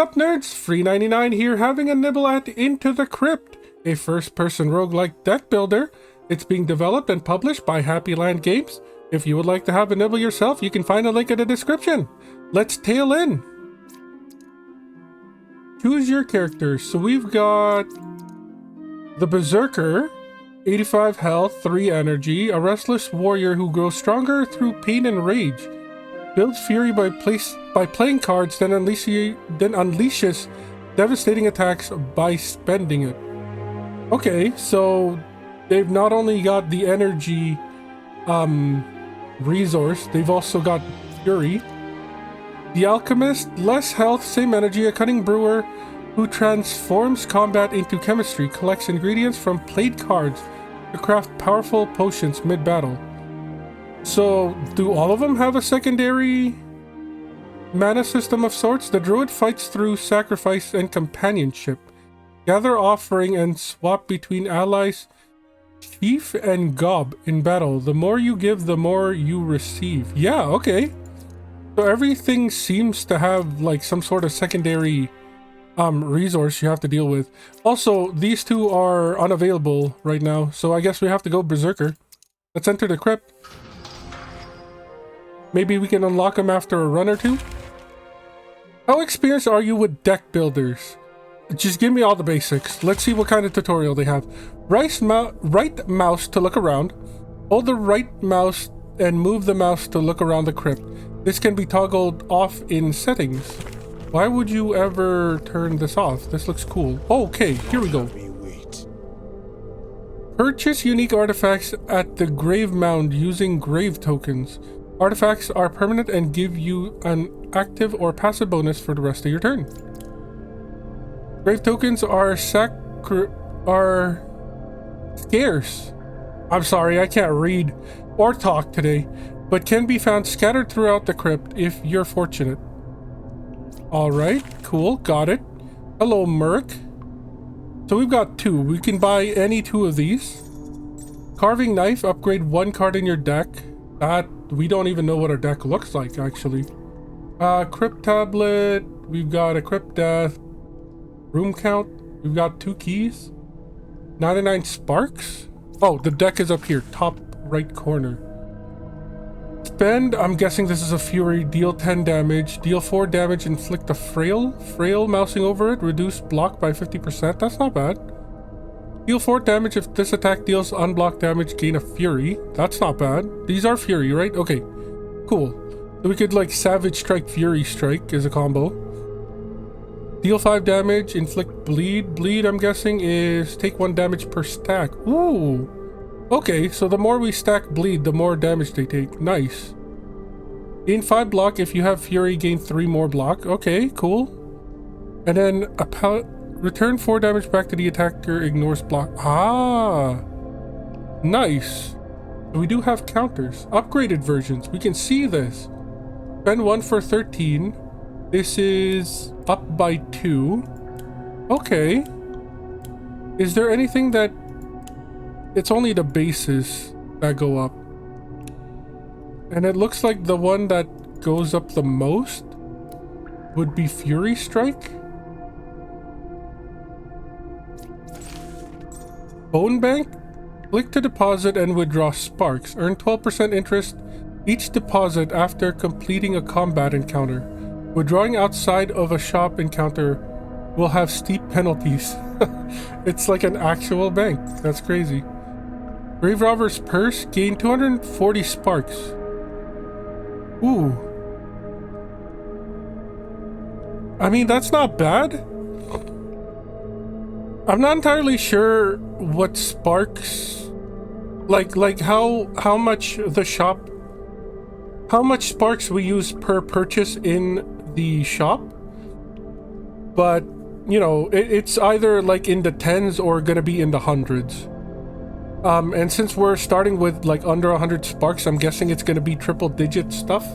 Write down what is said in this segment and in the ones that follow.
Sup Nerds, Free 99 here, having a nibble at Into the Crypt, a first-person roguelike deck builder. It's being developed and published by Happy Land Games. If you would like to have a nibble yourself, you can find a link in the description. Let's tail in. Choose your characters. So we've got the Berserker, 85 health, 3 energy, a restless warrior who grows stronger through pain and rage. Builds fury by playing cards, then unleashes devastating attacks by spending it. Okay, so they've not only got the energy resource, they've also got fury. The alchemist, less health, same energy, a cunning brewer who transforms combat into chemistry, collects ingredients from played cards to craft powerful potions mid-battle. So, do all of them have a secondary mana system of sorts? The druid fights through sacrifice and companionship. Gather offering and swap between allies, chief and gob in battle. The more you give, the more you receive. Yeah, okay. So everything seems to have like some sort of secondary resource you have to deal with. Also, these two are unavailable right now, so I guess we have to go Berserker. Let's enter the crypt. Maybe we can unlock them after a run or two. How experienced are you with deck builders? Just give me all the basics. Let's see what kind of tutorial they have. Right mouse to look around. Hold the right mouse and move the mouse to look around the crypt. This can be toggled off in settings. Why would you ever turn this off? This looks cool. Oh, okay, here we go. Purchase unique artifacts at the grave mound using grave tokens. Artifacts are permanent and give you an active or passive bonus for the rest of your turn. Grave tokens are scarce. I'm sorry, I can't read or talk today, but can be found scattered throughout the crypt if you're fortunate. Alright, cool, got it. Hello, Merc. So we've got 2. We can buy any 2 of these. Carving knife, upgrade 1 card in your deck. That we don't even know what our deck looks like, actually. Crypt tablet. We've got a crypt death. Room count. We've got 2 keys. 99 sparks. Oh, the deck is up here, top right corner. Spend. I'm guessing this is a fury. Deal 10 damage. Deal 4 damage. Inflict a frail. Mousing over it. Reduce block by 50%. That's not bad. Deal 4 damage if this attack deals unblocked damage, gain a fury. That's not bad. These are fury, right? Okay, cool. So we could like Savage Strike, Fury Strike as a combo. Deal 5 damage, inflict bleed. Bleed, I'm guessing, is take 1 damage per stack. Ooh. Okay, so the more we stack bleed, the more damage they take. Nice. Gain 5 block. If you have fury, gain 3 more block. Okay, cool. And then a pallet. Return 4 damage back to the attacker, ignores block. Ah, nice. So we do have counters. Upgraded versions. We can see this. Spend 1 for 13. This is up by 2. Okay. Is there anything that... It's only the bases that go up. And it looks like the one that goes up the most would be Fury Strike. Bone Bank? Click to deposit and withdraw sparks. Earn 12% interest each deposit after completing a combat encounter. Withdrawing outside of a shop encounter will have steep penalties. It's like an actual bank. That's crazy. Grave Robber's Purse. Gain 240 sparks. Ooh. I mean, that's not bad. I'm not entirely sure what sparks, like how much the shop, how much sparks we use per purchase in the shop, but you know, it's either like in the 10s or gonna be in the 100s. And since we're starting with like under 100 sparks, I'm guessing it's gonna be triple digit stuff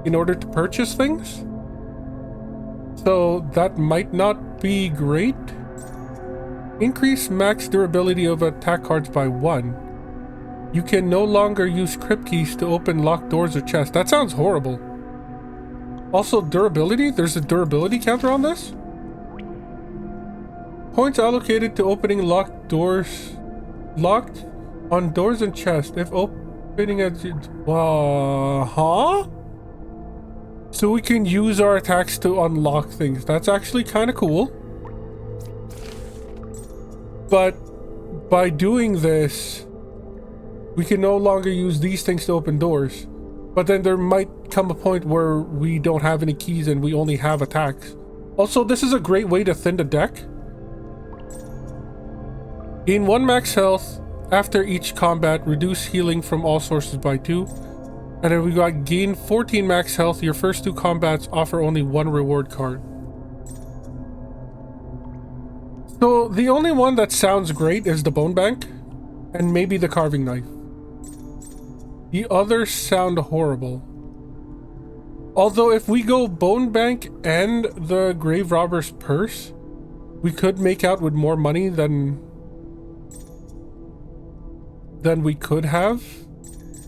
in order to purchase things. So that might not be great. Increase max durability of attack cards by 1. You can no longer use crypt keys to open locked doors or chests. That sounds horrible. Also, durability. There's a durability counter on this. Points allocated to opening locked doors. Locked on doors and chests. If opening at... huh? So we can use our attacks to unlock things. That's actually kind of cool. But by doing this, we can no longer use these things to open doors. But then there might come a point where we don't have any keys and we only have attacks. Also, this is a great way to thin the deck. Gain 1 max health after each combat. Reduce healing from all sources by 2. And then we got gain 14 max health. Your first 2 combats offer only 1 reward card. So the only one that sounds great is the bone bank. And maybe the carving knife. The others sound horrible. Although if we go bone bank and the grave robber's purse, we could make out with more money than we could have.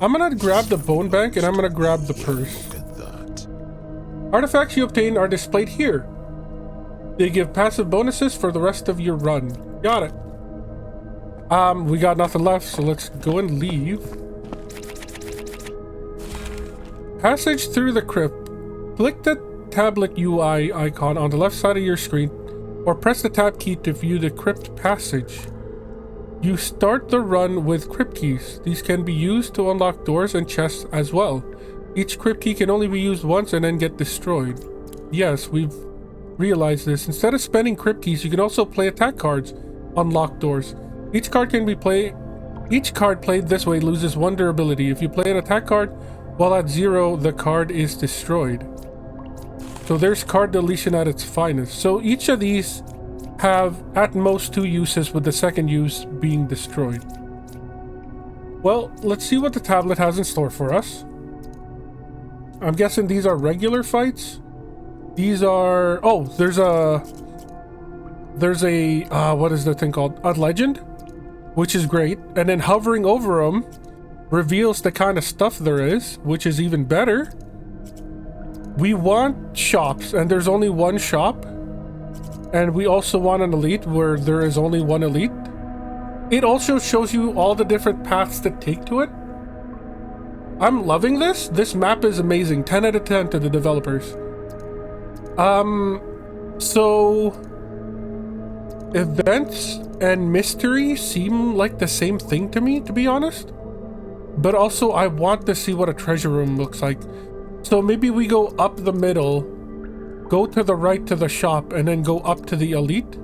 I'm gonna grab the bone bank and I'm gonna grab the purse. Artifacts you obtain are displayed here. They give passive bonuses for the rest of your run. Got it. We got nothing left, so let's go and leave. Passage through the crypt. Click the tablet UI icon on the left side of your screen, or press the tab key to view the crypt passage. You start the run with crypt keys. These can be used to unlock doors and chests as well. Each crypt key can only be used once and then get destroyed. Yes, we've realized this. Instead of spending crypt keys, you can also play attack cards on locked doors. Each card played this way loses 1 durability. If you play an attack card while at 0, the card is destroyed. So there's card deletion at its finest. So each of these have at most 2 uses, with the second use being destroyed. Well, let's see what the tablet has in store for us. I'm guessing these are regular fights. These are... oh, there's a what is the thing called? A legend, which is great. And then hovering over them reveals the kind of stuff there is, which is even better. We want shops, and there's only 1 shop. And we also want an elite where there is only 1 elite. It also shows you all the different paths to take to it. I'm loving this. This map is amazing. 10 out of 10 to the developers. So events and mystery seem like the same thing to me, to be honest. But also I want to see what a treasure room looks like. So maybe we go up the middle, go to the right to the shop, and then go up to the elite.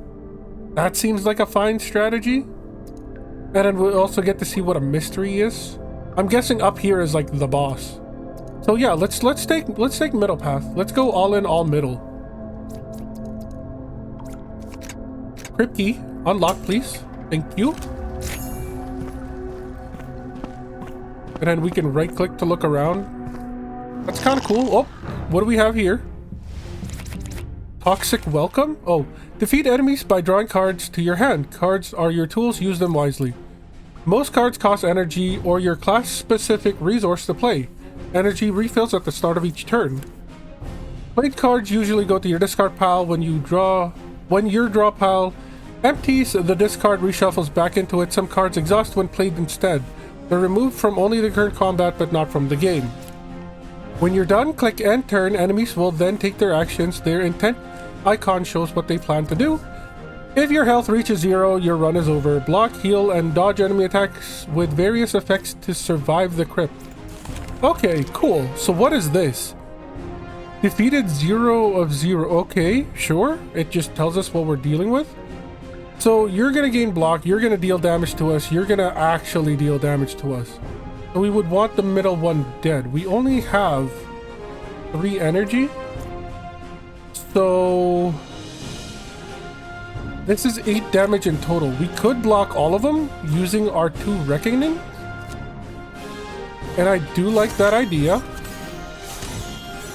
That seems like a fine strategy. And then we'll also get to see what a mystery is. I'm guessing up here is like the boss. So yeah, let's take middle path. Let's go all in, all middle. Crypt key, unlock please. Thank you. And then we can right click to look around. That's kind of cool. Oh, what do we have here? Toxic welcome? Oh, defeat enemies by drawing cards to your hand. Cards are your tools, use them wisely. Most cards cost energy or your class-specific resource to play. Energy refills at the start of each turn. Played cards usually go to your discard pile. When your draw pile empties, the discard reshuffles back into it. Some cards exhaust when played instead. They're removed from only the current combat but not from the game. When you're done, click end turn. Enemies will then take their actions. Their intent icon shows what they plan to do. If your health reaches 0, your run is over. Block, heal, and dodge enemy attacks with various effects to survive the crypt. Okay, cool. So what is this? Defeated 0 of 0. Okay, sure. It just tells us what we're dealing with. So you're going to gain block. You're going to deal damage to us. You're going to actually deal damage to us. So we would want the middle one dead. We only have 3 energy. So this is 8 damage in total. We could block all of them using our 2 reckoning. And I do like that idea.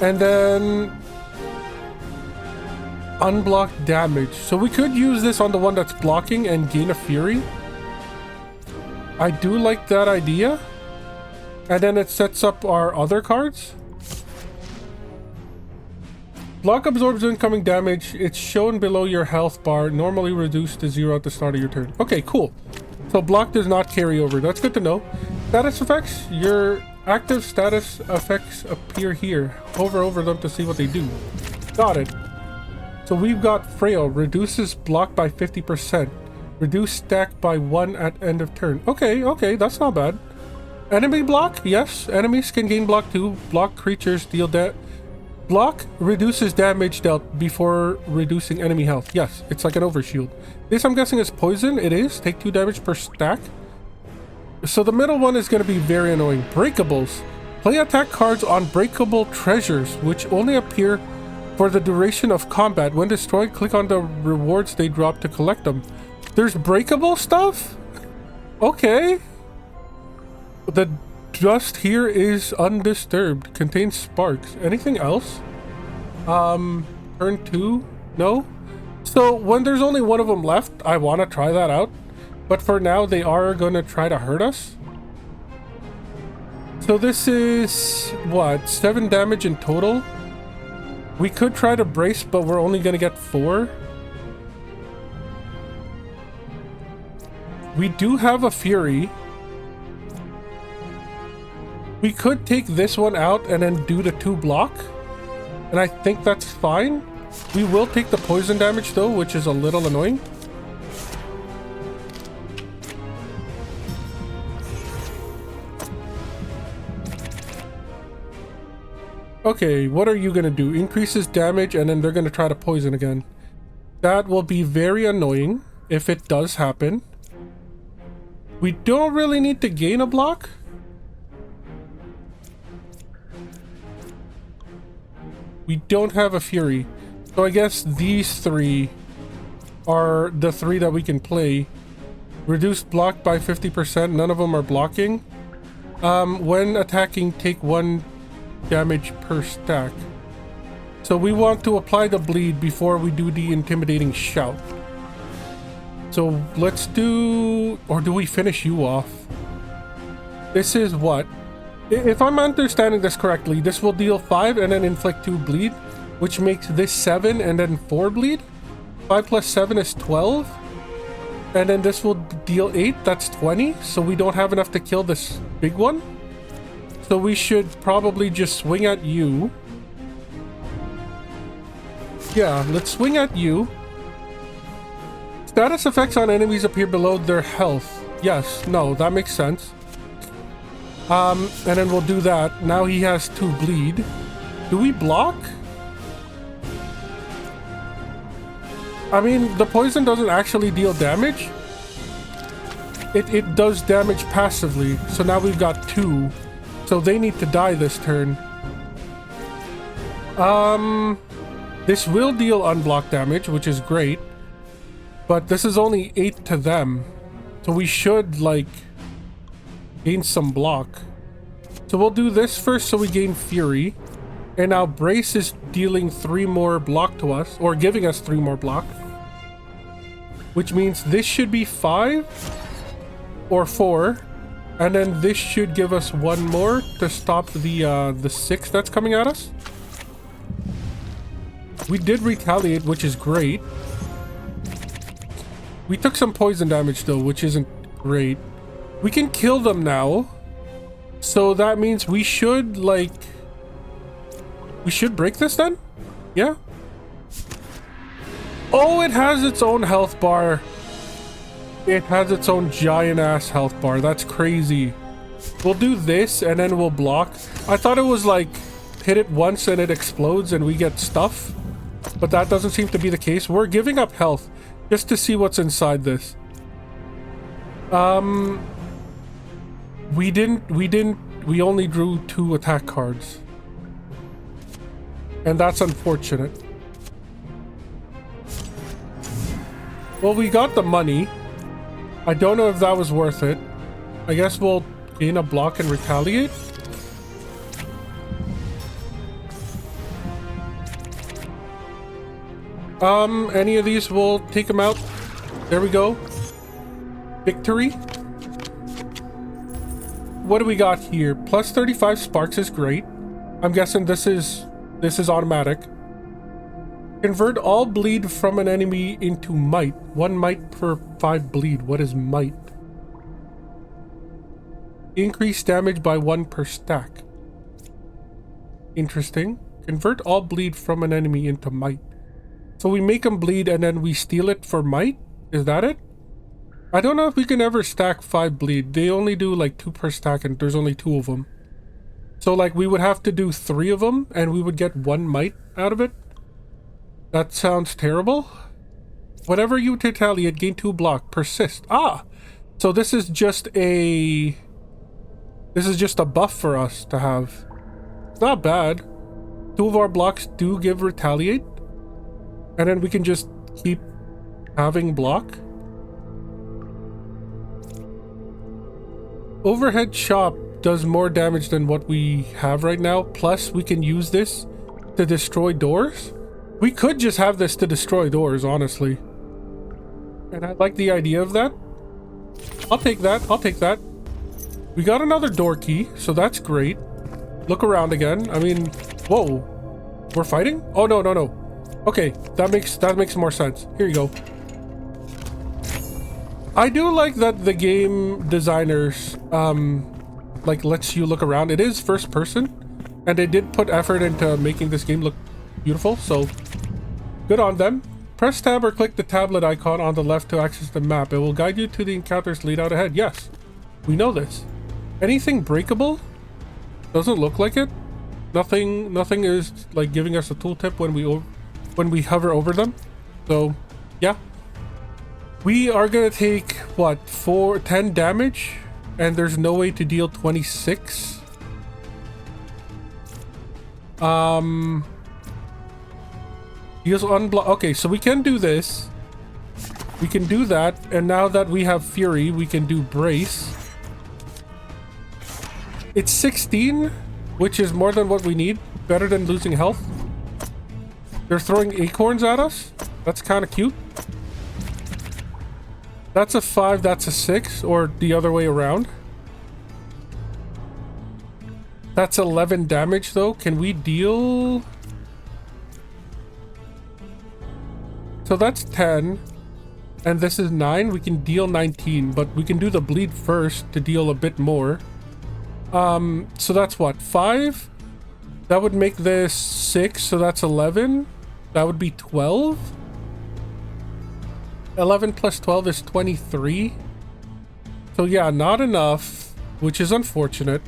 And then unblock damage. So we could use this on the one that's blocking and gain a fury. I do like that idea. And then it sets up our other cards. Block absorbs incoming damage. It's shown below your health bar, normally reduced to 0 at the start of your turn. Okay, cool. So block does not carry over. That's good to know. Status effects. Your active status effects appear here. Hover over them to see what they do. Got it. So we've got Frail. Reduces block by 50%. Reduce stack by 1 at end of turn. Okay, okay, that's not bad. Enemy block? Yes. Enemies can gain block too. Block creatures deal that. Block reduces damage dealt before reducing enemy health. Yes, it's like an overshield. This I'm guessing is poison. It is. Take 2 damage per stack. So the middle one is going to be very annoying. Breakables. Play attack cards on breakable treasures, which only appear for the duration of combat. When destroyed, click on the rewards they drop to collect them. There's breakable stuff? Okay. The dust here is undisturbed. Contains sparks. Anything else? Turn 2? No? So when there's only one of them left, I want to try that out. But for now, they are going to try to hurt us. So this is, what, 7 damage in total? We could try to brace, but we're only going to get 4. We do have a Fury. We could take this one out and then do the 2 block. And I think that's fine. We will take the poison damage though, which is a little annoying. Okay, what are you gonna do? Increases damage and then they're gonna try to poison again. That will be very annoying if it does happen. We don't really need to gain a block. We don't have a Fury. So I guess these 3 are the 3 that we can play. Reduced block by 50%. None of them are blocking. When attacking, take 1 damage per stack. So we want to apply the bleed before we do the intimidating shout. So let's do... Or do we finish you off? This is what? If I'm understanding this correctly, this will deal 5 and then inflict 2 bleed, which makes this 7 and then 4 bleed. 5 plus 7 is 12. And then this will deal 8, that's 20. So we don't have enough to kill this big one. So we should probably just swing at you. Yeah, let's swing at you. Status effects on enemies appear below their health. Yes, no, that makes sense. And then we'll do that. Now he has 2 bleed. Do we block? I mean, the poison doesn't actually deal damage. It does damage passively. So now we've got 2. So they need to die this turn. This will deal unblocked damage, which is great. But this is only 8 to them. So we should, like... gain some block. So we'll do this first so we gain Fury. And now Brace is dealing 3 more block to us, or giving us 3 more block. Which means this should be 5 or 4. And then this should give us 1 more to stop the 6 that's coming at us. We did retaliate, which is great. We took some poison damage though, which isn't great. We can kill them now. So that means we should, like... we should break this then? Yeah? Oh, it has its own health bar. It has its own giant-ass health bar. That's crazy. We'll do this, and then we'll block. I thought it was, like, hit it once and it explodes and we get stuff. But that doesn't seem to be the case. We're giving up health just to see what's inside this. We only drew 2 attack cards. And that's unfortunate. Well, we got the money. I don't know if that was worth it. I guess we'll gain a block and retaliate. Any of these will take them out. There we go. Victory. What do we got here? Plus 35 sparks is great. I'm guessing this is automatic. Convert all bleed from an enemy into might. 1 might per 5 bleed. What is might? Increase damage by 1 per stack. Interesting. Convert all bleed from an enemy into might. So we make them bleed and then we steal it for might? Is that it? I don't know if we can ever stack 5 bleed. They only do like 2 per stack and there's only 2 of them. So like we would have to do 3 of them and we would get 1 might out of it. That sounds terrible. Whenever you retaliate, gain 2 block. Persist. Ah! So this is just a buff for us to have. It's not bad. 2 of our blocks do give retaliate. And then we can just keep having block. Overhead chop does more damage than what we have right now. Plus, we can use this to destroy doors. We could just have this to destroy doors, honestly. And I like the idea of that. I'll take that. I'll take that. We got another door key, so that's great. Look around again. I mean, whoa. We're fighting? Oh, no, no, no. Okay, that makes more sense. Here you go. I do like that the game designers, like, lets you look around. It is first person, and they did put effort into making this game look beautiful, so good on them. Press tab or click the tablet icon on the left to access the map. It will guide you to the encounters laid out ahead. Yes, we know this. Anything breakable? Doesn't look like it. Nothing is like giving us a tooltip when we hover over them. So, yeah. We are gonna take what, 10 damage, and there's no way to deal 26. Heals unblock. Okay, so we can do this. We can do that, and now that we have Fury, we can do Brace. It's 16, which is more than what we need. Better than losing health. They're throwing acorns at us. That's kind of cute. That's a 5, that's a 6, or the other way around. That's 11 damage, though. Can we deal... So that's 10, and this is 9. We can deal 19, but we can do the bleed first to deal a bit more. So that's what, 5? That would make this 6, so that's 11. That would be 12. 11 plus 12 is 23. So yeah, not enough, which is unfortunate.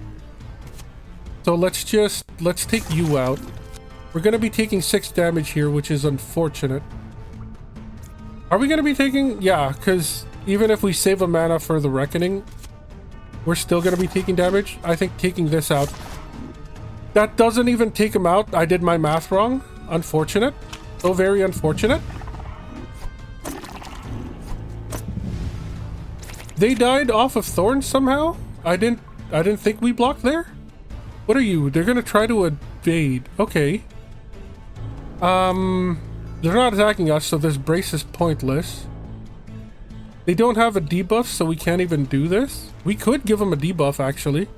So let's take you out. We're gonna be taking 6 damage here, which is unfortunate. Are we gonna be taking... Yeah, because even if we save a mana for the Reckoning, we're still gonna be taking damage. I think taking this out... That doesn't even take him out. I did my math wrong. Unfortunate. So very unfortunate. They died off of thorns somehow? I didn't think we blocked there? What are you? They're gonna try to evade. Okay. They're not attacking us, so this brace is pointless. They don't have a debuff, so we can't even do this. We could give them a debuff, actually.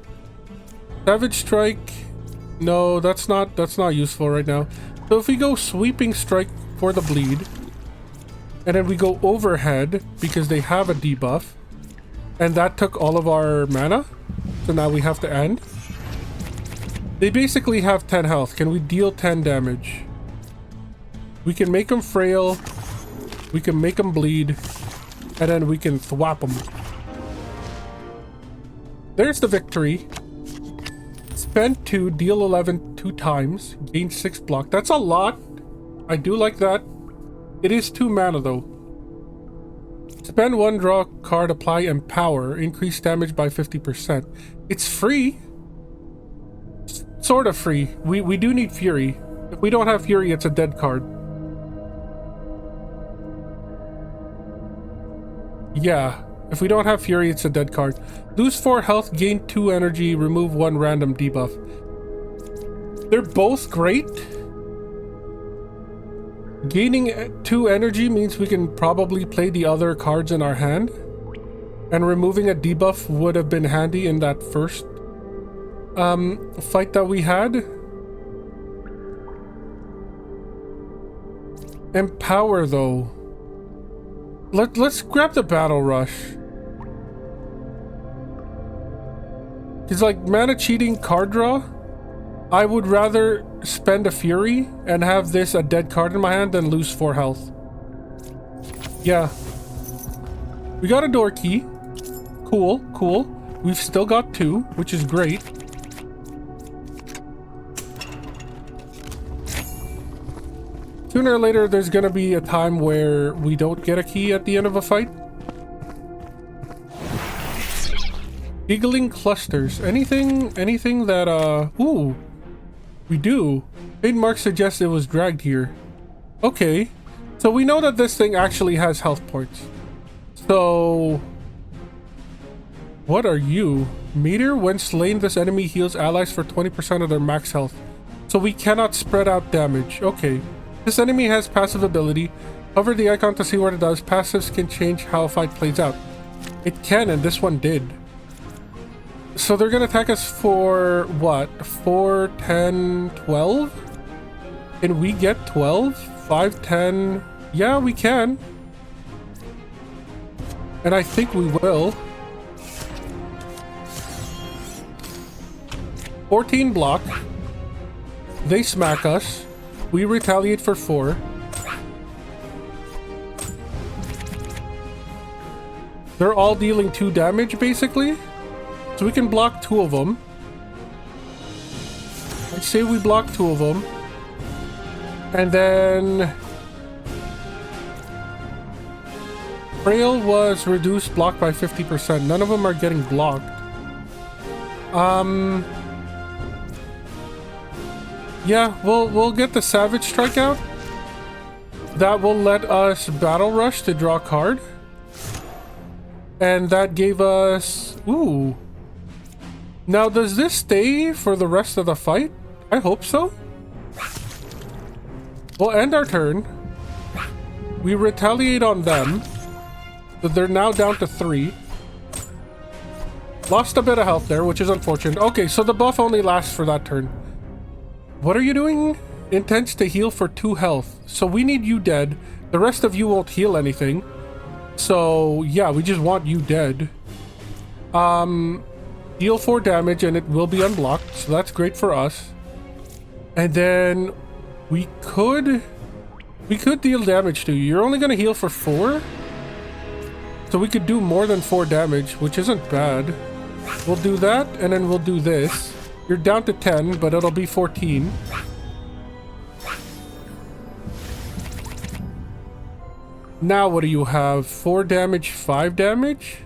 Savage Strike. No, that's not useful right now. So if we go Sweeping Strike for the bleed, and then we go Overhead, because they have a debuff, and that took all of our mana, so now we have to end. They basically have 10 health. Can we deal 10 damage? We can make them frail, we can make them bleed, and then we can thwap them. There's the victory. Spend 2, deal 11 2 times, gain 6 block. That's a lot. I do like that. It is 2 mana though. Spend 1, draw a card, apply Empower, increase damage by 50%. It's free. Sort of free. We do need Fury. If we don't have Fury, it's a dead card. Yeah, if we don't have Fury, it's a dead card. Lose 4 health, gain 2 energy, remove 1 random debuff. They're both great. Gaining 2 energy means we can probably play the other cards in our hand. And removing a debuff would have been handy in that first fight that we had. Empower, though. Let's grab the battle rush. It's like mana cheating card draw. I would rather spend a fury and have this a dead card in my hand than lose 4 health. Yeah. We got a door key. Cool, cool. We've still got 2, which is great. Sooner or later, there's gonna be a time where we don't get a key at the end of a fight. Giggling clusters. Anything that, ooh, we do. Faint mark suggests it was dragged here. Okay. So we know that this thing actually has health points. So, what are you? Meter, when slain, this enemy heals allies for 20% of their max health. So we cannot spread out damage. Okay. This enemy has passive ability. Hover the icon to see what it does. Passives can change how a fight plays out. It can, and this one did. So they're gonna attack us for what? 4, 10, 12? Can we get 12? 5, 10? Yeah, we can. And I think we will. 14 block. They smack us. We retaliate for 4. They're all dealing 2 damage, basically. So we can block 2 of them. Let's say we block 2 of them. And then... Frail was reduced block by 50%. None of them are getting blocked. Yeah, we'll get the Savage Strike out. That will let us Battle Rush to draw a card. And that gave us... Ooh. Now, does this stay for the rest of the fight? I hope so. We'll end our turn. We retaliate on them. So they're now down to 3. Lost a bit of health there, which is unfortunate. Okay, so the buff only lasts for that turn. What are you doing? Intends to heal for 2 health. So we need you dead. The rest of you won't heal anything. So, yeah, we just want you dead. Deal 4 damage and it will be unblocked, so that's great for us. And then we could deal damage to you. You're only gonna heal for 4, so we could do more than 4 damage, which isn't bad. We'll do that, and then we'll do this. You're down to 10, but it'll be 14. Now what do you have? 4 damage, 5 damage?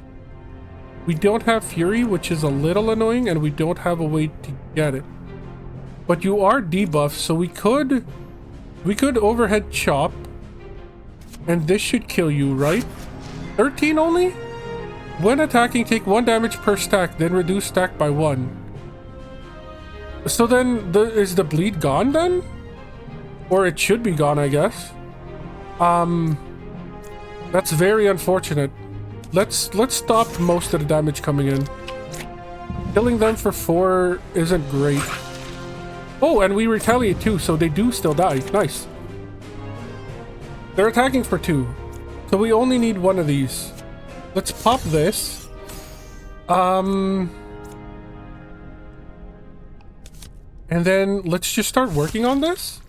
We don't have Fury, which is a little annoying, and we don't have a way to get it. But you are debuffed, so we could overhead chop, and this should kill you, right? 13 only? When attacking, take 1 damage per stack, then reduce stack by 1. So then, is the bleed gone then? Or it should be gone, I guess. That's very unfortunate. Let's stop most of the damage coming in. Killing them for 4 isn't great. Oh, and we retaliate too, so they do still die. Nice. They're attacking for 2. So we only need 1 of these. Let's pop this. And then let's just start working on this.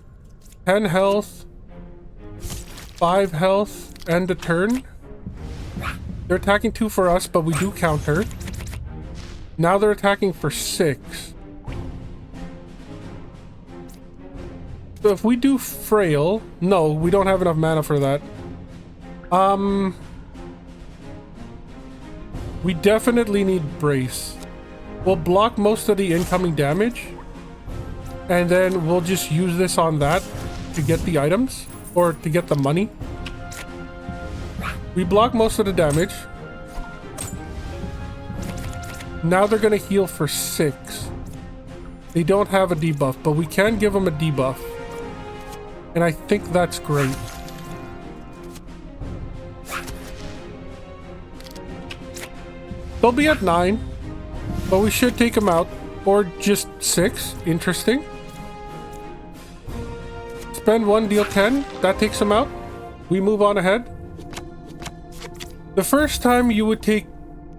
10 health. 5 health. End the turn. They're attacking 2 for us, but we do counter. Now they're attacking for 6. So if we do Frail... No, we don't have enough mana for that. We definitely need Brace. We'll block most of the incoming damage. And then we'll just use this on that to get the items. Or to get the money. We block most of the damage. Now they're gonna heal for 6. They don't have a debuff, but we can give them a debuff. And I think that's great. They'll be at 9, but we should take them out. Or just 6. Interesting. Spend 1, deal 10. That takes him out. We move on ahead. The first time you would take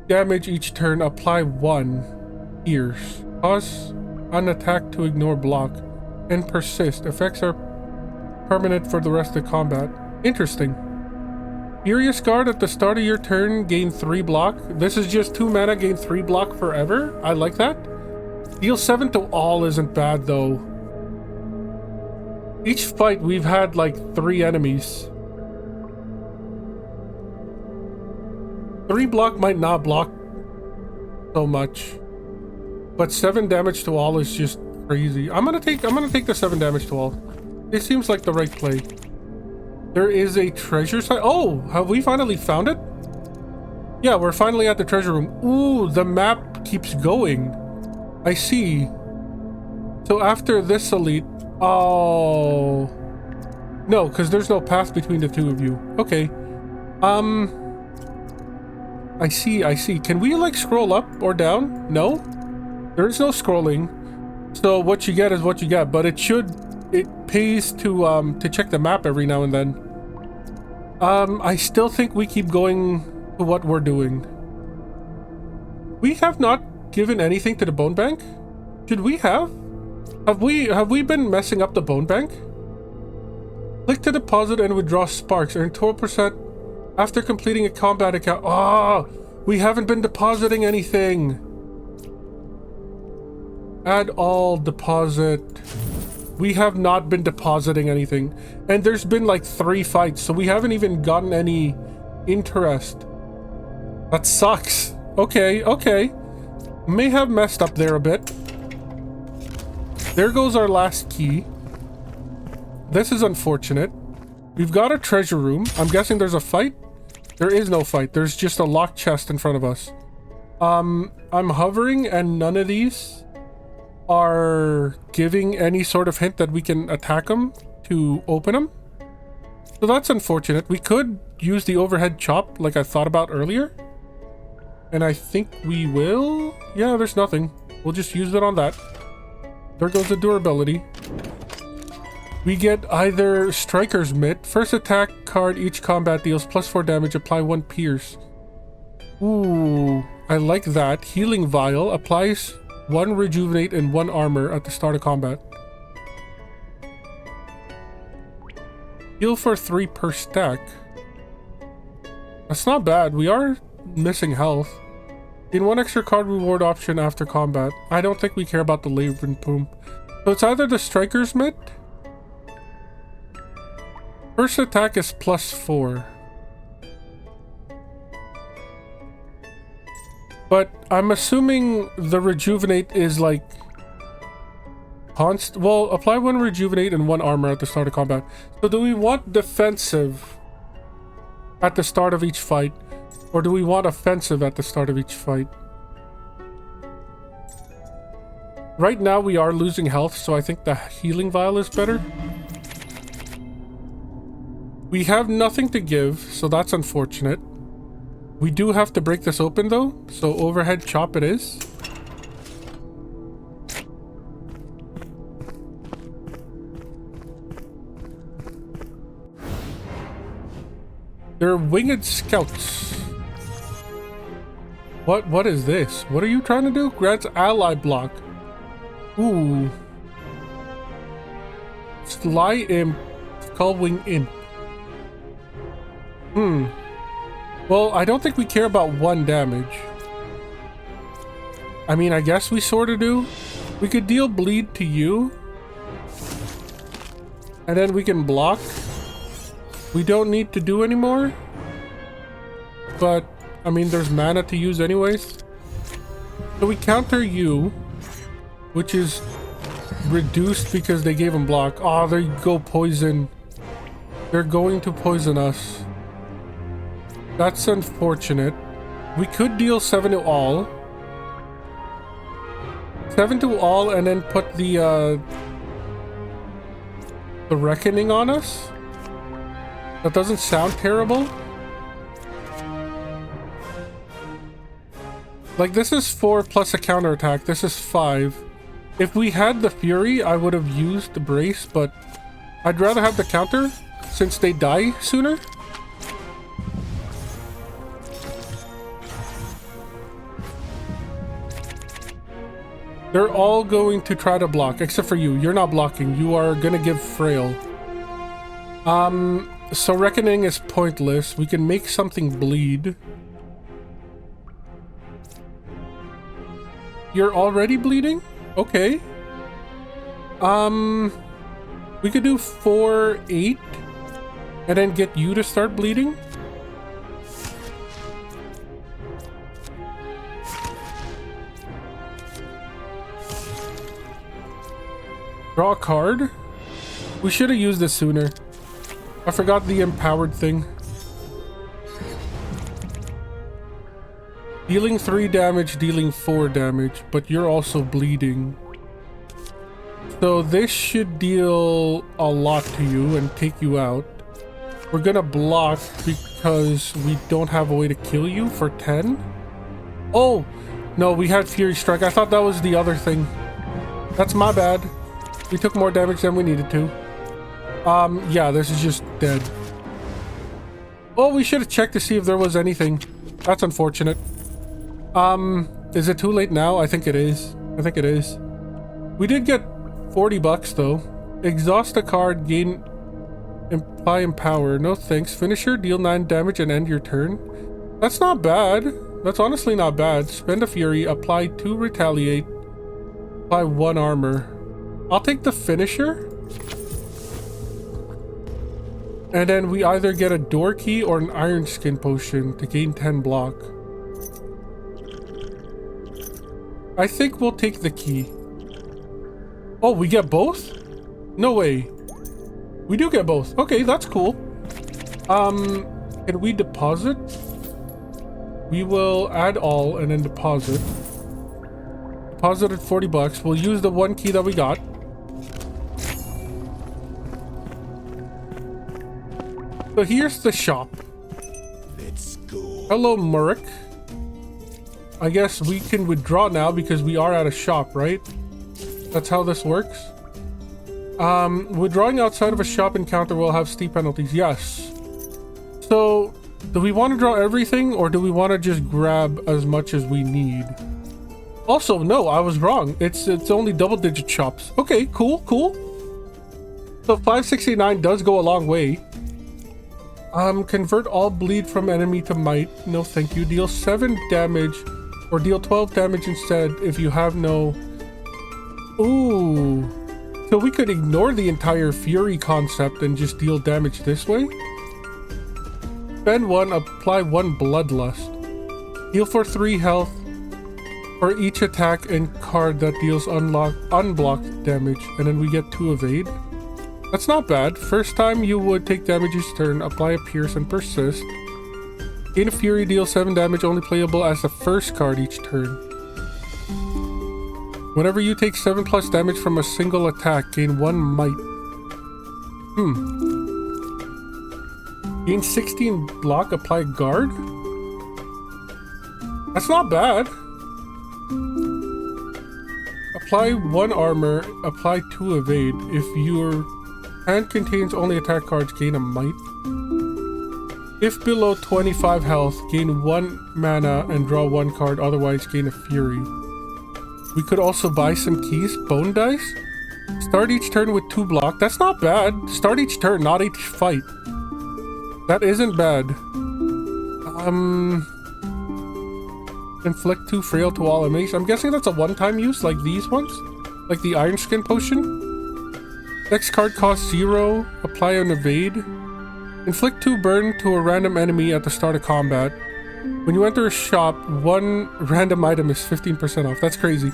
damage each turn, apply 1 pierce. Cause an attack to ignore block. And persist. Effects are permanent for the rest of combat. Interesting. Furious Guard at the start of your turn, gain 3 block. This is just 2 mana, gain 3 block forever. I like that. Deal 7 to all isn't bad though. Each fight we've had like 3 enemies. 3 block might not block so much. But 7 damage to all is just crazy. I'm gonna take the 7 damage to all. It seems like the right play. There is a treasure site. Oh, have we finally found it? Yeah, we're finally at the treasure room. Ooh, the map keeps going. I see. So after this elite... Oh... No, because there's no path between the two of you. Okay. I see. Can we, like, scroll up or down? No? There is no scrolling. So what you get is what you get, but it pays to check the map every now and then. I still think we keep going to what we're doing. We have not given anything to the bone bank? Should we have? Have we been messing up the bone bank? Click to deposit and withdraw sparks. Earn 12% after completing a combat account. Oh, we haven't been depositing anything. Add all deposit. We have not been depositing anything. And there's been like 3 fights, so we haven't even gotten any interest. That sucks. Okay. May have messed up there a bit. There goes our last key. This is unfortunate. We've got a treasure room. I'm guessing there's a fight. There is no fight. There's just a locked chest in front of us. I'm hovering and none of these are giving any sort of hint that we can attack them to open them. So that's unfortunate. We could use the overhead chop like I thought about earlier. And I think we will. Yeah, there's nothing. We'll just use it on that. There goes the durability. We get either Striker's Mitt. First attack card each combat deals +4 damage. Apply 1 pierce. Ooh, I like that. Healing Vial. Applies 1 rejuvenate and 1 armor at the start of combat. Heal for 3 per stack. That's not bad. We are missing health. Gain 1 extra card reward option after combat. I don't think we care about the Labor Poom. So it's either the Striker's Mitt. First attack is +4. But I'm assuming the rejuvenate is like constant. Well, apply 1 rejuvenate and 1 armor at the start of combat. So do we want defensive at the start of each fight? Or do we want offensive at the start of each fight? Right now we are losing health, so I think the healing vial is better. We have nothing to give, so that's unfortunate. We do have to break this open though, so overhead chop it is. They're winged scouts. What is this? What are you trying to do? Grants ally block. Ooh. Sly Imp. Skullwing Imp. Well, I don't think we care about 1 damage. I mean, I guess we sort of do. We could deal bleed to you. And then we can block. We don't need to do anymore. But, I mean, there's mana to use anyways. So we counter you, which is reduced because they gave him block. Oh, there you go, poison. They're going to poison us. That's unfortunate. We could deal 7 to all. 7 to all and then put the reckoning on us. That doesn't sound terrible. Like, this is 4 plus a counterattack. This is 5. If we had the Fury, I would have used the brace, but I'd rather have the counter since they die sooner. They're all going to try to block, except for you. You're not blocking. You are gonna give frail. So reckoning is pointless. We can make something bleed. You're already bleeding? Okay. We could do 4, 8, and then get you to start bleeding. Draw a card. We should have used this sooner. I forgot the empowered thing. Dealing 3 damage, dealing 4 damage, but you're also bleeding. So this should deal a lot to you and take you out. We're gonna block because we don't have a way to kill you for 10. Oh, no, we had Fury Strike. I thought that was the other thing. That's my bad. We took more damage than we needed to. Yeah, this is just dead. Oh, we should have checked to see if there was anything. That's unfortunate. Is it too late now? I think it is. I think it is. We did get 40 bucks though. Exhaust a card, gain imply empower. No thanks. Finisher, deal 9 damage and end your turn. That's not bad. That's honestly not bad. Spend a fury, apply 2 retaliate, apply 1 armor. I'll take the finisher. And then we either get a door key or an iron skin potion to gain 10 block. I think we'll take the key. Oh, we get both? No way. We do get both. Okay, that's cool. Can we deposit? We will add all and then deposit. Deposited 40 bucks. We'll use the 1 key that we got. So here's the shop. Let's go. Hello, Murek. I guess we can withdraw now because we are at a shop, right? That's how this works. Withdrawing outside of a shop encounter will have steep penalties. Yes. So, do we want to draw everything or do we want to just grab as much as we need? Also, no, I was wrong. It's only double-digit shops. Okay, cool, cool. So 569 does go a long way. Convert all bleed from enemy to might. No, thank you. Deal 7 damage or deal 12 damage instead if you have no... Ooh. So we could ignore the entire fury concept and just deal damage this way. Spend 1, apply 1 bloodlust. Heal for 3 health for each attack and card that deals unblocked damage, and then we get 2 evade. That's not bad. First time you would take damage each turn, apply a pierce and persist. Gain a fury, deal 7 damage, only playable as the first card each turn. Whenever you take 7+ damage from a single attack, gain 1 might. Gain 16 block, apply guard. That's not bad. Apply 1 armor, apply 2 evade. If your hand contains only attack cards, gain a might. If below 25 health, gain 1 mana and draw 1 card, otherwise gain a fury. We could also buy some keys. Bone dice. Start each turn with 2 block. That's not bad. Start each turn, not each fight. That isn't bad. Inflict 2 frail to all enemies. I'm guessing that's a one-time use, like these ones? Like the Iron Skin Potion? Next card costs 0. Apply an evade. Inflict 2 burn to a random enemy at the start of combat. When you enter a shop, 1 random item is 15% off. That's crazy.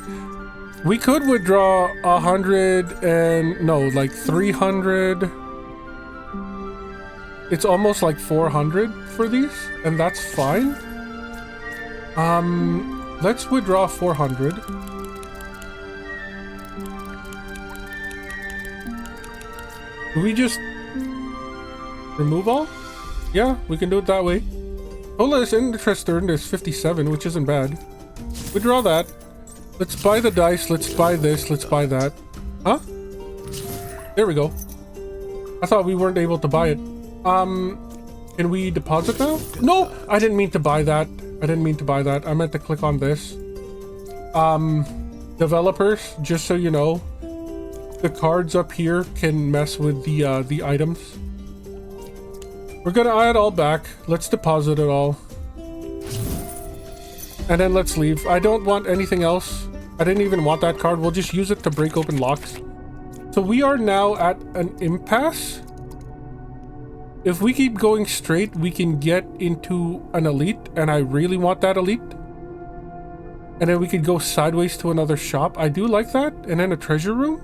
We could withdraw 100 and... no, like 300. It's almost like 400 for these, and that's fine. Let's withdraw 400. Do we just remove all? Yeah, we can do it that way. Tola's interest earned is 57, which isn't bad. Withdraw that. Let's buy the dice, let's buy this, let's buy that. Huh? There we go. I thought we weren't able to buy it. Can we deposit now? No, I didn't mean to buy that. I didn't mean to buy that. I meant to click on this. Developers, just so you know, the cards up here can mess with the items. We're gonna add it all back. Let's deposit it all. And then let's leave. I don't want anything else. I didn't even want that card. We'll just use it to break open locks. So we are now at an impasse. If we keep going straight, we can get into an elite, and I really want that elite. And then we could go sideways to another shop. I do like that. And then a treasure room.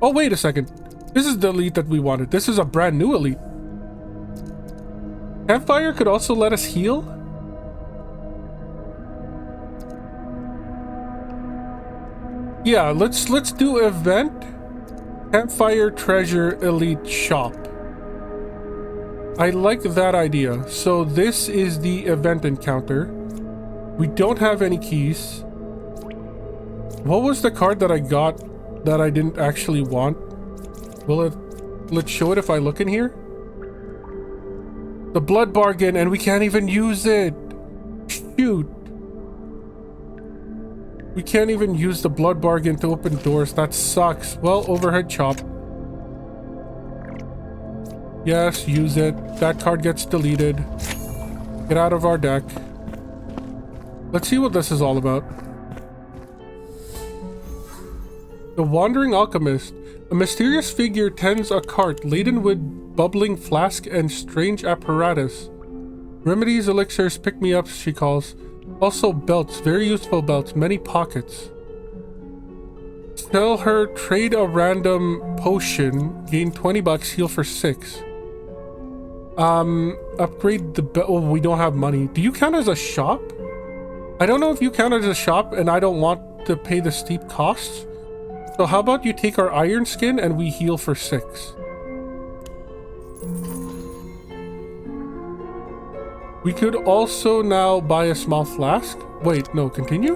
Oh, wait a second. This is the elite that we wanted. This is a brand new elite. Campfire could also let us heal. Yeah, let's do event. Campfire treasure elite shop. I like that idea. So this is the event encounter. We don't have any keys. What was the card that I got that I didn't actually want? Let's show it if I look in here. The blood bargain, and we can't even use it. Shoot. We can't even use the blood bargain to open doors. That sucks. Well, overhead chop. Yes, use it. That card gets deleted. Get out of our deck. Let's see what this is all about. The Wandering Alchemist. A mysterious figure tends a cart laden with bubbling flask and strange apparatus. Remedies, elixirs, pick-me-ups, she calls. Also belts, very useful belts, many pockets. Sell her, trade a random potion, gain 20 bucks, heal for 6. Upgrade the belt. Oh, we don't have money. Do you count as a shop? I don't know if you count as a shop, and I don't want to pay the steep costs. So how about you take our iron skin and we heal for 6. We could also now buy a small flask. Wait, no, continue?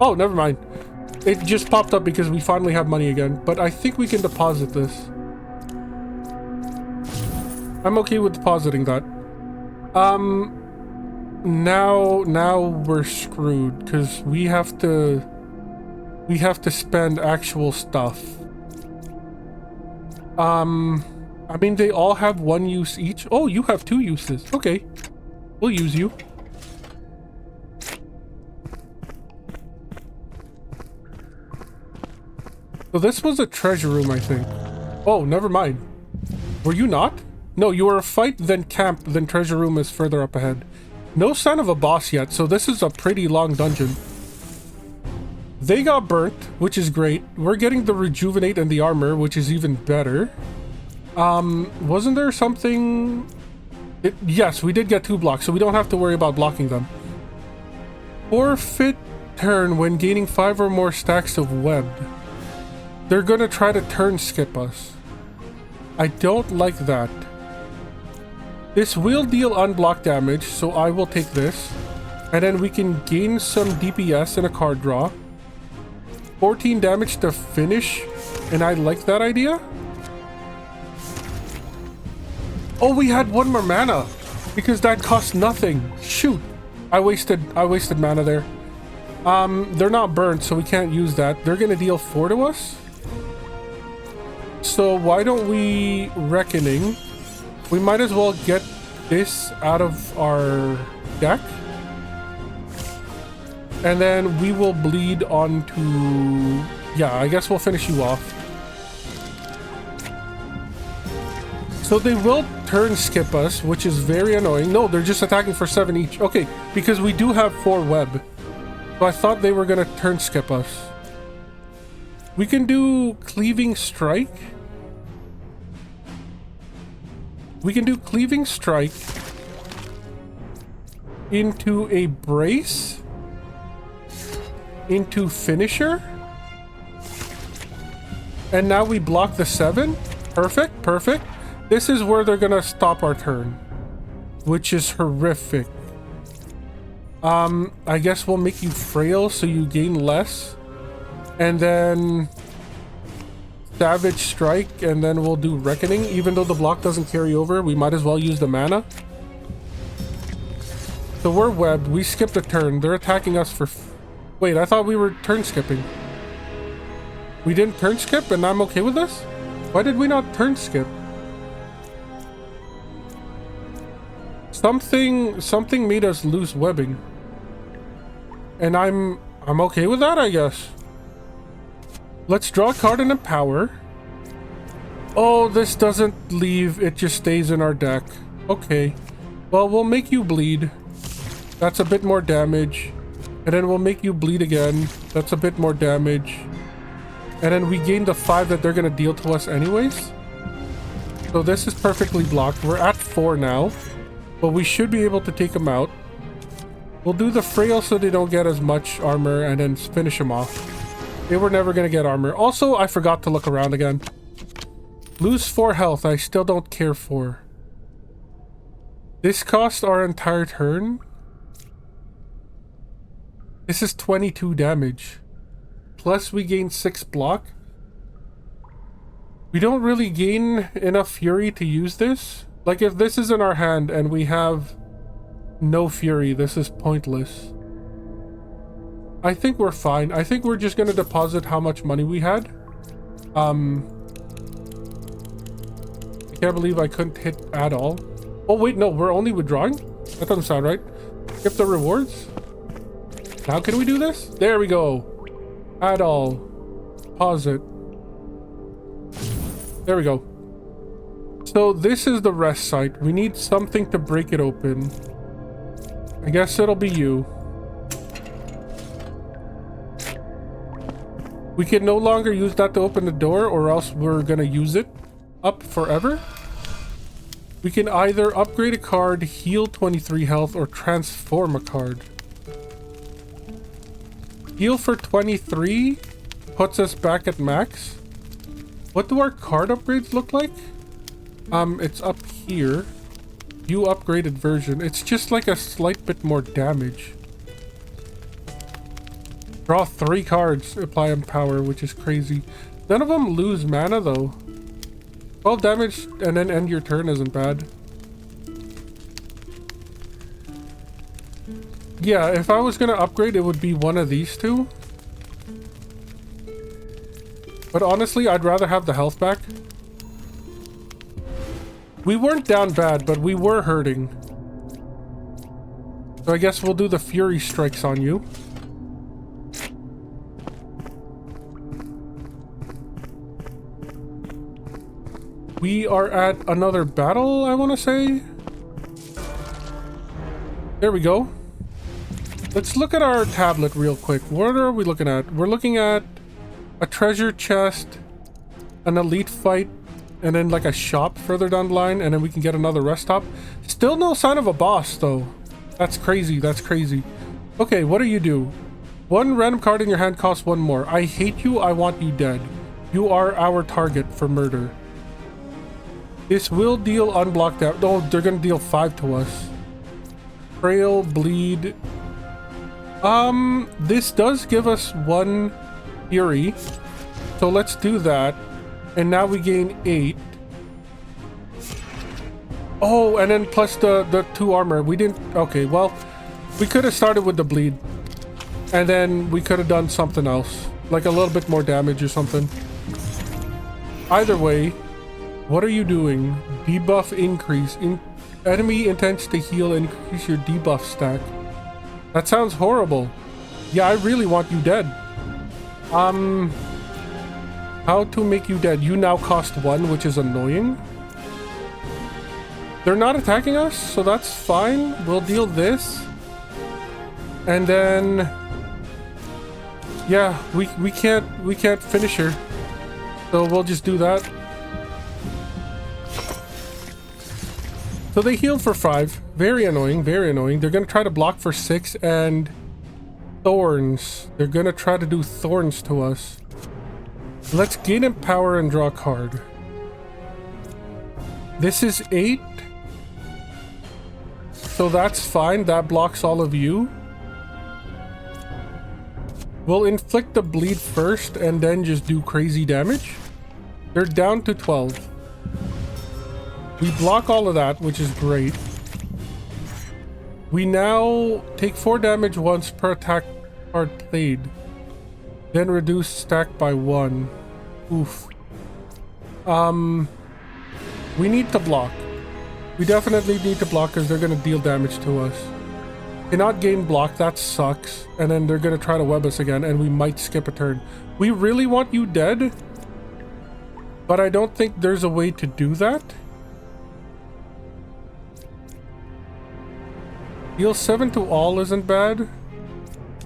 Oh, never mind. It just popped up because we finally have money again. But I think we can deposit this. I'm okay with depositing that. Now we're screwed because we have to spend actual stuff. I mean, they all have 1 use each. Oh, you have 2 uses. Okay. We'll use you. So this was a treasure room, I think. Oh, never mind. Were you not? No, you were a fight, then camp, then treasure room is further up ahead. No sign of a boss yet, so this is a pretty long dungeon. They got burnt, which is great. We're getting the rejuvenate and the armor, which is even better. Wasn't there something... yes, we did get 2 blocks, so we don't have to worry about blocking them. Forfeit turn when gaining 5 or more stacks of web. They're gonna try to turn skip us. I don't like that. This will deal unblocked damage, so I will take this. And then we can gain some DPS in a card draw. 14 damage to finish, and I like that idea. Oh, we had 1 more mana because that cost nothing. Shoot, I wasted mana there. They're not burnt, so we can't use that. They're gonna deal 4 to us. So why don't we Reckoning? We might as well get this out of our deck. And then we will bleed on to... yeah, I guess we'll finish you off. So they will turn skip us, which is very annoying. No, they're just attacking for 7 each. Okay, because we do have 4 web. So I thought they were going to turn skip us. We can do Cleaving Strike. We can do Cleaving Strike into a Brace. Into Finisher. And now we block the 7. Perfect, perfect. This is where they're gonna stop our turn, which is horrific. I guess we'll make you frail so you gain less. And then Savage Strike, and then we'll do Reckoning. Even though the block doesn't carry over, we might as well use the mana. So we're webbed. We skipped a turn. They're attacking us for... Wait, I thought we were turn skipping. We didn't turn skip, and I'm okay with this? Why did we not turn skip? Something made us lose webbing. And I'm okay with that, I guess. Let's draw a card and empower. Oh, this doesn't leave. It just stays in our deck. Okay. Well, we'll make you bleed. That's a bit more damage. And then we'll make you bleed again. That's a bit more damage. And then we gain the 5 that they're going to deal to us anyways. So this is perfectly blocked. We're at 4 now. But we should be able to take them out. We'll do the frail so they don't get as much armor and then finish them off. They were never going to get armor. Also, I forgot to look around again. Lose 4 health. I still don't care for. This costs our entire turn. This is 22 damage. Plus we gain 6 block. We don't really gain enough fury to use this. Like if this is in our hand and we have no fury, this is pointless. I think we're fine. I think we're just gonna deposit how much money we had. I can't believe I couldn't hit at all. Oh wait, no, we're only withdrawing? That doesn't sound right. Skip the rewards. Now can we do this? There we go. Add all. Pause it. There we go. So this is the rest site. We need something to break it open. I guess it'll be you. We can no longer use that to open the door, or else we're gonna use it up forever. We can either upgrade a card, heal 23 health, or transform a card. Heal for 23 puts us back at max. What do our card upgrades look like? It's up here. View upgraded version. It's just like a slight bit more damage. Draw 3 cards, apply empower, which is crazy. None of them lose mana though. 12 damage and then end your turn isn't bad. Yeah, if I was gonna upgrade, it would be one of these two. But honestly, I'd rather have the health back. We weren't down bad, but we were hurting. So I guess we'll do the Fury Strikes on you. We are at another battle, I want to say. There we go. Let's look at our tablet real quick. What are we looking at? We're looking at a treasure chest, an elite fight, and then like a shop further down the line, and then we can get another rest stop. Still no sign of a boss though. That's crazy. That's crazy. Okay, what do you do? 1 random card in your hand costs 1 more. I hate you. I want you dead. You are our target for murder. This will deal unblocked damage. Oh, they're gonna deal 5 to us. Frail, bleed. This does give us 1 fury. So let's do that. And now we gain 8. Oh, and then plus the 2 armor. We didn't... Okay, well, we could have started with the bleed. And then we could have done something else. Like a little bit more damage or something. Either way, what are you doing? Debuff increase. Enemy intends to heal, increase your debuff stack. That sounds horrible. Yeah, I really want you dead. How to make you dead? You now cost 1, which is annoying. They're not attacking us, so that's fine. We'll deal this. And then... Yeah, we can't finish her. So we'll just do that. So they heal for 5. Very annoying, very annoying. They're gonna try to block for 6 and... Thorns. They're gonna try to do thorns to us. Let's gain empower and draw a card. This is 8. So that's fine. That blocks all of you. We'll inflict the bleed first and then just do crazy damage. They're down to 12. We block all of that, which is great. We now take 4 damage once per attack card played. Then reduce stack by 1. Oof. We need to block. We definitely need to block because they're going to deal damage to us. Cannot gain block, that sucks. And then they're going to try to web us again and we might skip a turn. We really want you dead, but I don't think there's a way to do that. Deal 7 to all isn't bad.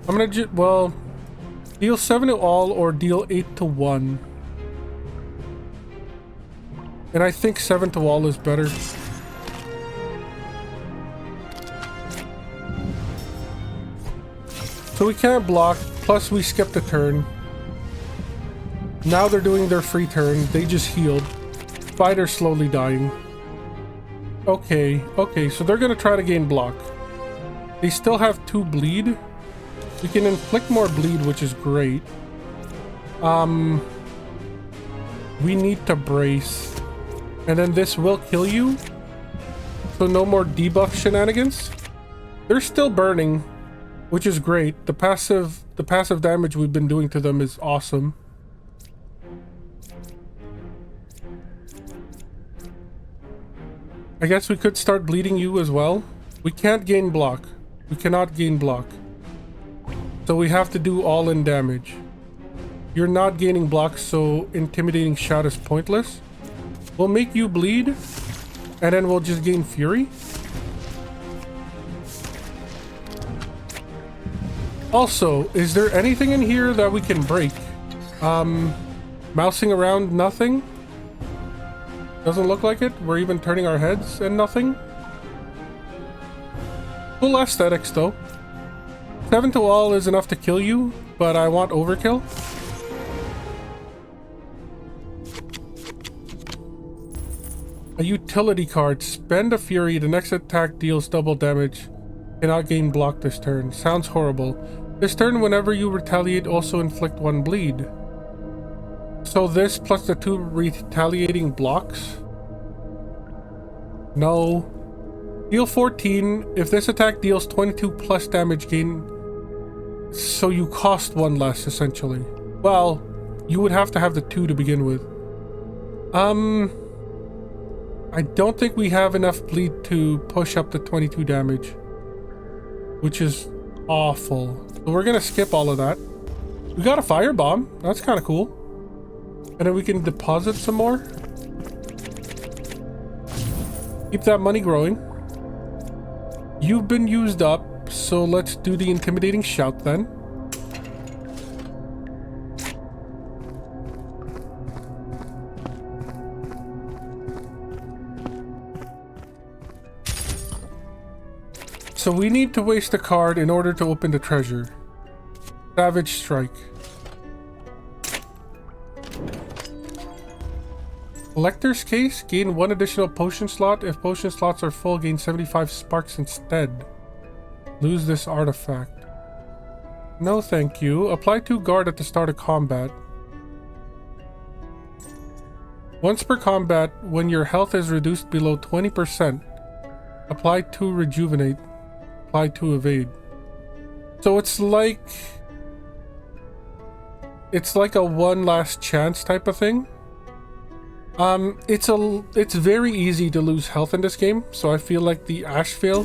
I'm gonna well, deal 7 to all or deal 8 to 1. And I think 7 to all is better. So we can't block, plus we skipped a turn. Now they're doing their free turn. They just healed. Spider's slowly dying. Okay, so they're gonna try to gain block. They still have 2 bleed. We can inflict more bleed, which is great. We need to brace. And then this will kill you. So no more debuff shenanigans. They're still burning, which is great. The passive damage we've been doing to them is awesome. I guess we could start bleeding you as well. We can't gain block. We cannot gain block. So we have to do all-in damage. You're not gaining block, so intimidating shot is pointless. We'll make you bleed, and then we'll just gain fury. Also, is there anything in here that we can break? Mousing around, nothing? Doesn't look like it. We're even turning our heads and nothing. Cool aesthetics though. 7 to all is enough to kill you, but I want overkill. A utility card. Spend a fury. The next attack deals double damage. Cannot gain block this turn. Sounds horrible. This turn, whenever you retaliate, also inflict 1 bleed. So this plus the 2 retaliating blocks? No. Deal 14. If this attack deals 22 plus damage gain, so you cost 1 less, essentially. Well, you would have to have the 2 to begin with. I don't think we have enough bleed to push up to 22 damage, which is awful. So we're gonna skip all of that. We got a firebomb. That's kind of cool. And then we can deposit some more. Keep that money growing. You've been used up, so let's do the intimidating shout then. So we need to waste a card in order to open the treasure. Savage Strike. Collector's Case. Gain 1 additional potion slot. If potion slots are full, gain 75 sparks instead. Lose this artifact. No thank you. Apply 2 guard at the start of combat. Once per combat, when your health is reduced below 20%, apply 2 rejuvenate. Apply 2 evade. So it's like a 1 last chance type of thing. It's very easy to lose health in this game, so I feel like the Ash Veil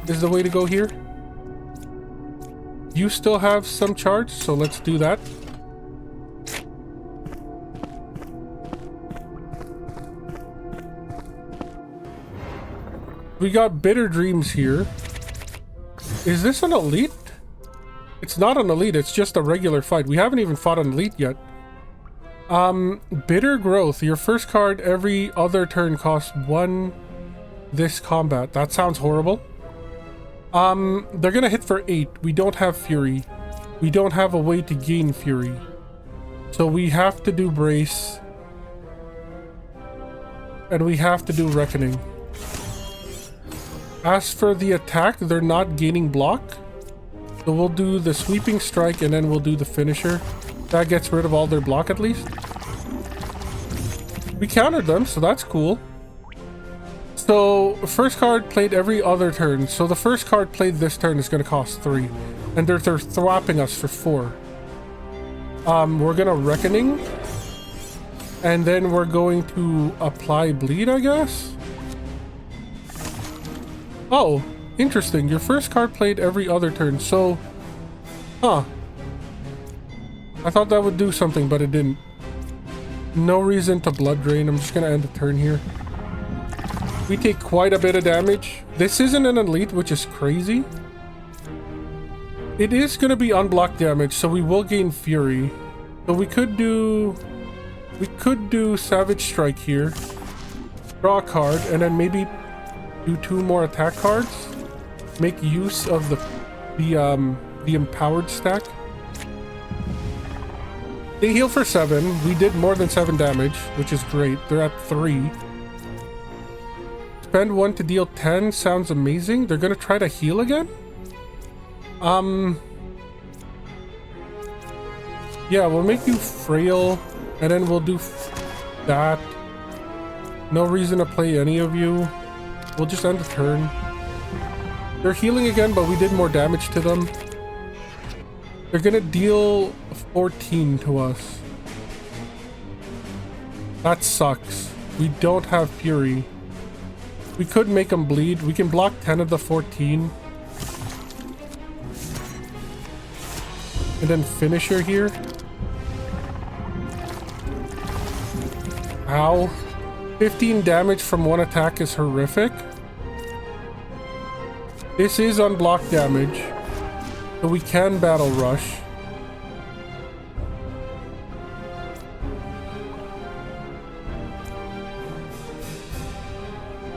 is the way to go here. You still have some charge, so let's do that. We got Bitter Dreams here. Is this an elite? It's not an elite, it's just a regular fight. We haven't even fought an elite yet. Bitter Growth. Your first card every other turn costs 1 this combat. That sounds horrible. They're gonna hit for 8. We don't have Fury. We don't have a way to gain Fury. So we have to do Brace. And we have to do Reckoning. As for the attack, they're not gaining block. So we'll do the Sweeping Strike and then we'll do the finisher. That gets rid of all their block at least. We countered them, so that's cool. So, first card played every other turn. So the first card played this turn is going to cost 3. And they're thwapping us for 4. We're going to Reckoning. And then we're going to apply Bleed, I guess? Oh, interesting. Your first card played every other turn, so... Huh. I thought that would do something, but it didn't. No reason to Blood Drain. I'm just going to end the turn here. We take quite a bit of damage. This isn't an elite, which is crazy. It is going to be unblocked damage, so we will gain Fury. So we could do Savage Strike here. Draw a card, and then maybe do 2 more attack cards. Make use of the empowered stack. They heal for 7. We did more than 7 damage, which is great. They're at 3. Spend 1 to deal 10 sounds amazing. They're gonna try to heal again? Yeah, we'll make you frail, and then we'll do that. No reason to play any of you. We'll just end the turn. They're healing again, but we did more damage to them. They're gonna deal 14 to us. That sucks. We don't have Fury. We could make them bleed. We can block 10 of the 14. And then Finisher here. Ow. 15 damage from 1 attack is horrific. This is unblocked damage. So we can Battle Rush.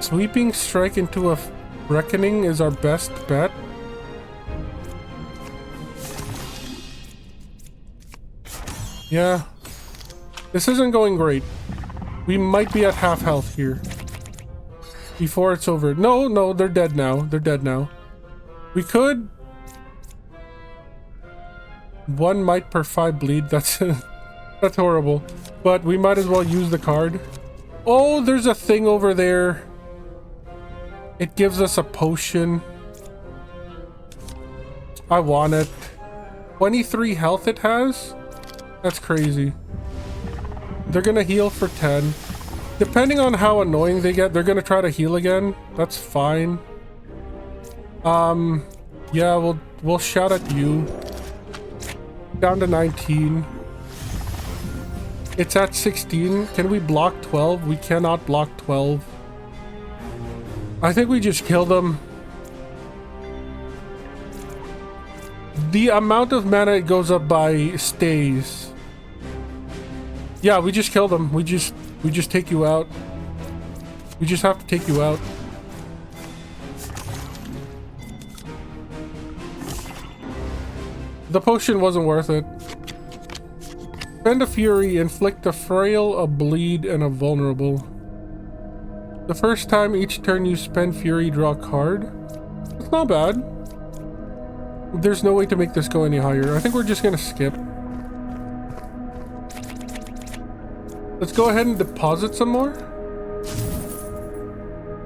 Sweeping Strike into a Reckoning is our best bet. Yeah. This isn't going great. We might be at half health here. Before it's over. No, they're dead now. They're dead now. We could... 1 might per 5 bleed. That's that's horrible. But we might as well use the card. Oh, there's a thing over there. It gives us a potion. I want it. 23 health it has? That's crazy. They're gonna heal for 10. Depending on how annoying they get, they're gonna try to heal again. That's fine. Yeah, we'll shout at you. Down to 19. It's at 16. Can we block 12? We cannot block 12. I think we just kill them. The amount of mana it goes up by stays. Yeah, we just kill them. We just take you out. We just have to take you out. The potion wasn't worth it. Spend a Fury, inflict a Frail, a Bleed, and a Vulnerable. The first time each turn you spend Fury, draw a card. It's not bad. There's no way to make this go any higher. I think we're just gonna skip. Let's go ahead and deposit some more.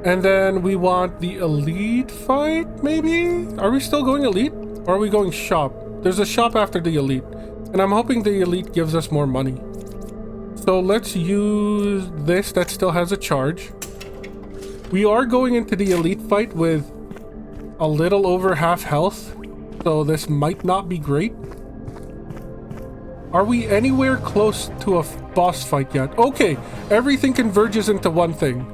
And then we want the elite fight, maybe? Are we still going elite? Or are we going shop? There's a shop after the elite. And I'm hoping the elite gives us more money. So let's use this that still has a charge. We are going into the elite fight with a little over half health. So this might not be great. Are we anywhere close to a boss fight yet? Okay, everything converges into one thing.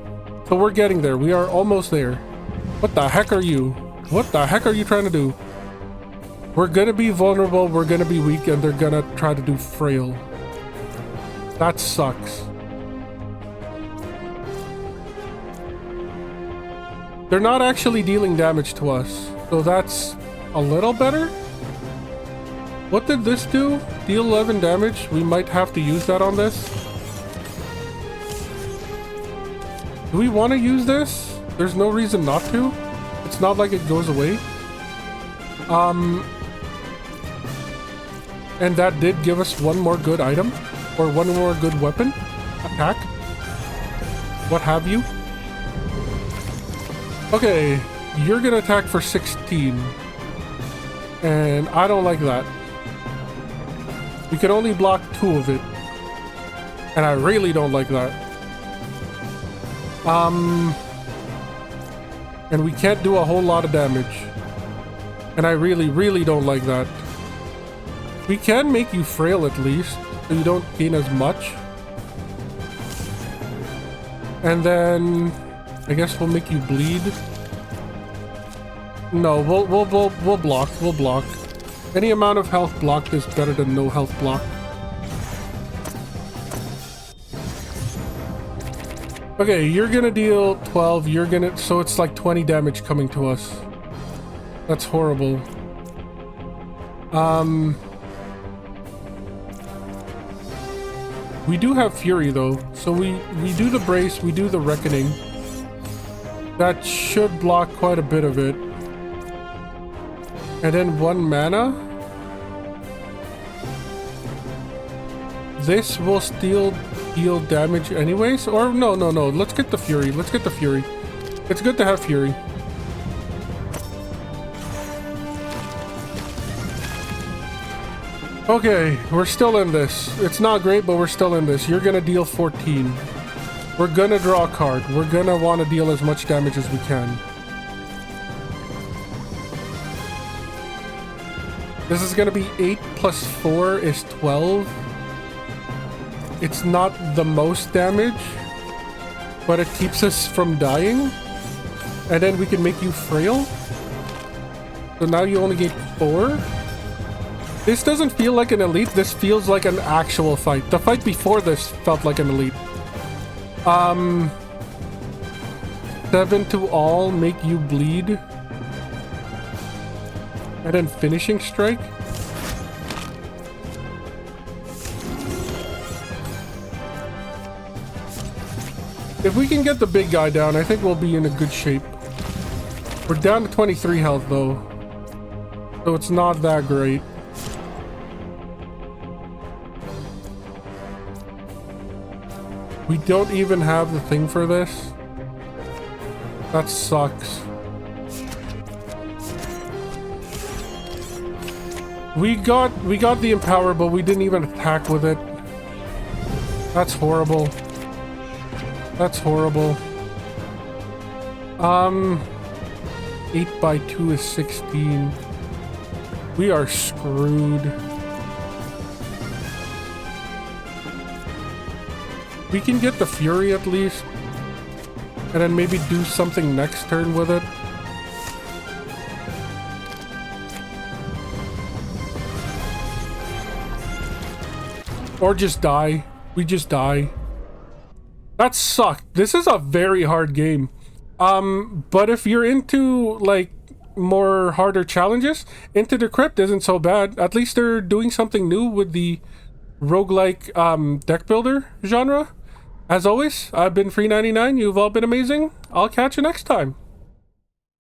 So we're getting there. We are almost there. What the heck are you? What the heck are you trying to do? We're gonna be vulnerable, we're gonna be weak, and they're gonna try to do frail. That sucks. They're not actually dealing damage to us, so that's a little better. What did this do? Deal 11 damage? We might have to use that on this. Do we want to use this? There's no reason not to. It's not like it goes away. And that did give us one more good item, or one more good weapon attack. what have you. Okay, you're gonna attack for 16. And I don't like that. We can only block 2 of it. And I really don't like that. And we can't do a whole lot of damage. And I really, really don't like that. We can make you frail at least, so you don't gain as much. And then I guess we'll make you bleed. No, we'll block. We'll block. Any amount of health blocked is better than no health blocked. Okay, you're gonna deal 12. You're gonna, so it's like 20 damage coming to us. That's horrible. We do have Fury though, so we do the Brace, we do the Reckoning. That should block quite a bit of it. And then 1 mana. This will still deal damage anyways, or no, let's get the Fury. Let's get the Fury. It's good to have Fury. Okay, we're still in this. It's not great, but we're still in this. You're gonna deal 14. We're gonna draw a card. We're gonna want to deal as much damage as we can. This is gonna be 8 plus 4 is 12. It's not the most damage, but it keeps us from dying. And then we can make you frail. So now you only get 4. This doesn't feel like an elite. This feels like an actual fight. The fight before this felt like an elite. 7 to all, make you bleed. And then finishing strike. If we can get the big guy down, I think we'll be in a good shape. We're down to 23 health though, so it's not that great. We don't even have the thing for this. That sucks. We got the Empower, but we didn't even attack with it. That's horrible. That's horrible. 8 by 2 is 16. We are screwed. We can get the Fury at least. And then maybe do something next turn with it. Or just die. We just die. That sucked. This is a very hard game. But if you're into like more harder challenges, Into the Crypt isn't so bad. At least they're doing something new with the roguelike deck builder genre. As always, I've been Free99. You've all been amazing. I'll catch you next time.